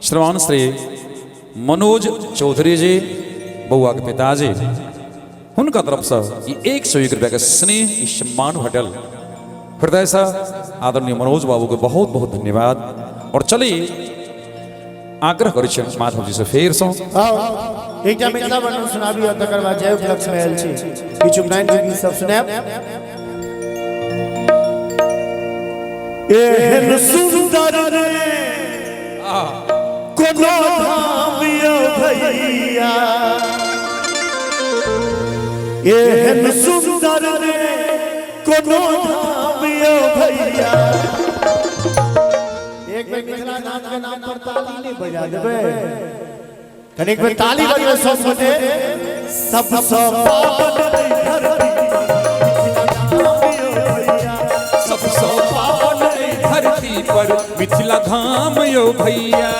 श्रीमान श्री मनोज चौधरी जी बउआ के पिताजी उनका तरफ से 101 रुपया के स्नेह सम्मान हटल हृदय से आदरणीय मनोज बाबू को बहुत बहुत धन्यवाद। और चलिए आग्रह करै छी माधव जी से फेर सो एकटा मिथिला वर्णन सुनाबी और तकर बाद जय उपलक्ष्य में आयल छी किछु लाइन गीत सब सुनाब। एहन सुंदर रे कोनो धाम यो भैया, एहन सुंदर रे कोनो धाम यो भैया। एक बार मिथिला नाम के नाम पर ताली नहीं बजा देबे, कनिक में ताली बजे सब बजे सबसे पावन धरती पर मिथिला धाम यो भैया।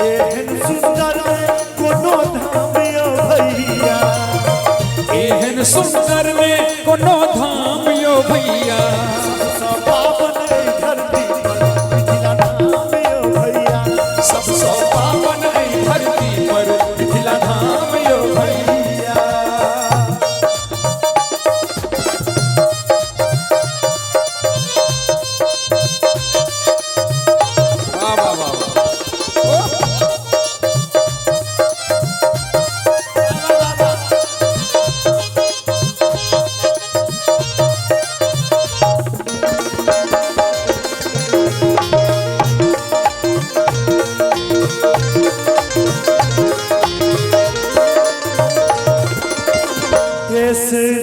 एहन सुंदर में कोनो धाम यो भैया, एहन सुंदर में कोनो धाम यो भैया। सबसे पावन धरती पर मिथिला धाम यो भैया, सबसे पावन धरती पर मिथिला धाम यो भैया।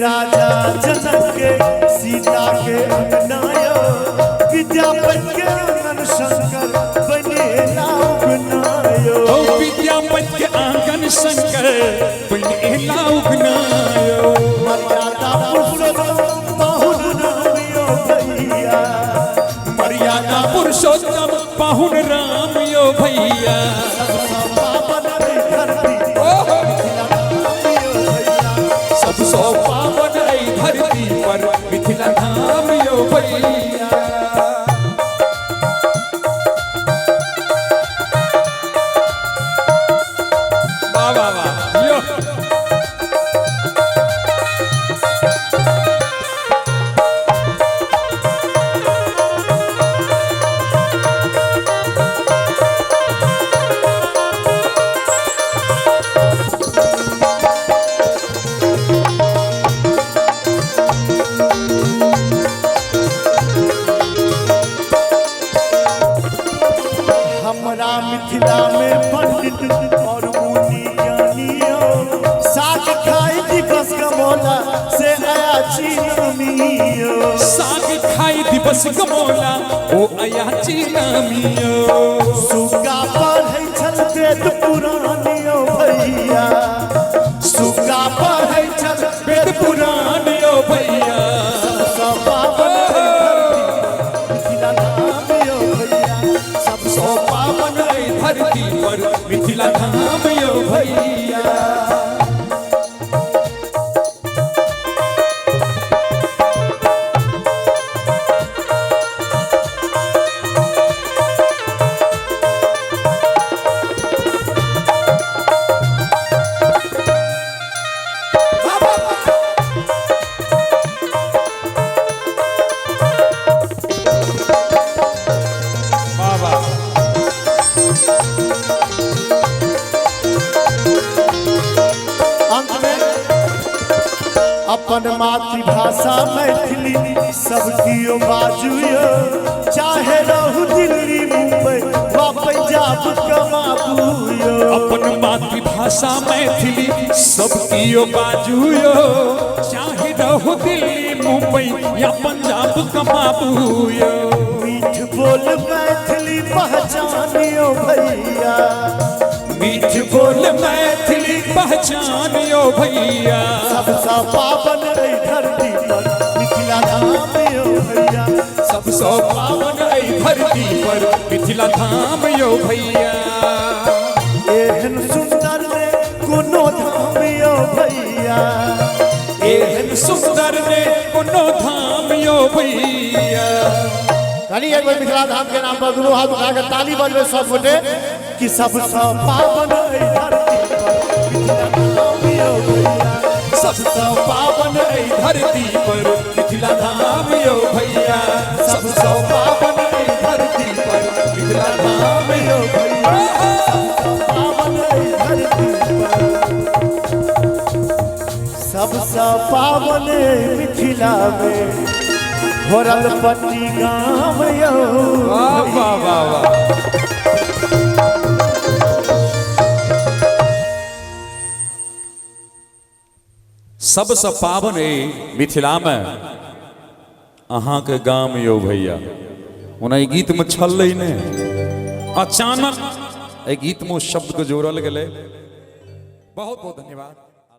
राजा जनक के सीता के अपनायो, विद्यापति के आंगन शंकर बने लाभ बनायो। विद्यापति के आंगन शंकर बने लाभ बनायो। मर्यादा पुरुषोत्तम पाहुन राम यो भैया, मर्यादा पुरुषोत्तम पाहुन राम यो भैया। सबसे पावन धरती पर मिथिला धाम यो भैया। वाह वाह वाह यो मिथिला में पंडित और मुनि ज्ञानियो, साग खाई दिवस कमोला से अयाची नामियो। साग खाई दिवस कमोला ओ अयाची नामियो। सुगा पढ़ै छल वेद पुराणियो भैया, सुगा पढ़ै छल वेद पुराणियो भैया। सबसे पावन मिथिला धाम यो भैया, सबसे पावन धरती पर मिथिला धाम यो भैया। अपन मातृभाषा मैथिली सबकियो बाजुयो, चाहे रहू दिल्ली मुंबई वा पंजाब कमाबुयो। अपन मातृभाषा मैथिली सबकियो बाजुयो, चाहे रहू दिल्ली मुंबई या पंजाब कमाबुयो। मीठ बोल मैथिली पहचानियो भैया, मीठ बोल मैथिली पहचानियो भैया। सबसे पावन धरती पर मिथिला धाम यो भैया, सबसे पावन धरती पर मिथिला धाम यो भैया। एहन सुंदर रे कोनो धाम यो भैया, एहन सुंदर रे कोनो धाम यो भैया। कनी एक बार मिथिला धाम के नाम पर दुनू हाथ उठा के ताली बजबे सब गोटे कि सबसे पावन ऐ धरती पर मिथिला धाम यो भैया सबसे पावन ऐ धरती पर मिथिला धाम यो भैया सबसे पावन मिथिला में भरल पट्टी गाँव यो वाह वाह वाह वाह। सबसे पावन है मिथिला में अहाँ के गाम यो भैया। उन्हें गीत में छल ने अचानक गीत में शब्द को जोड़ल गए। बहुत बहुत धन्यवाद।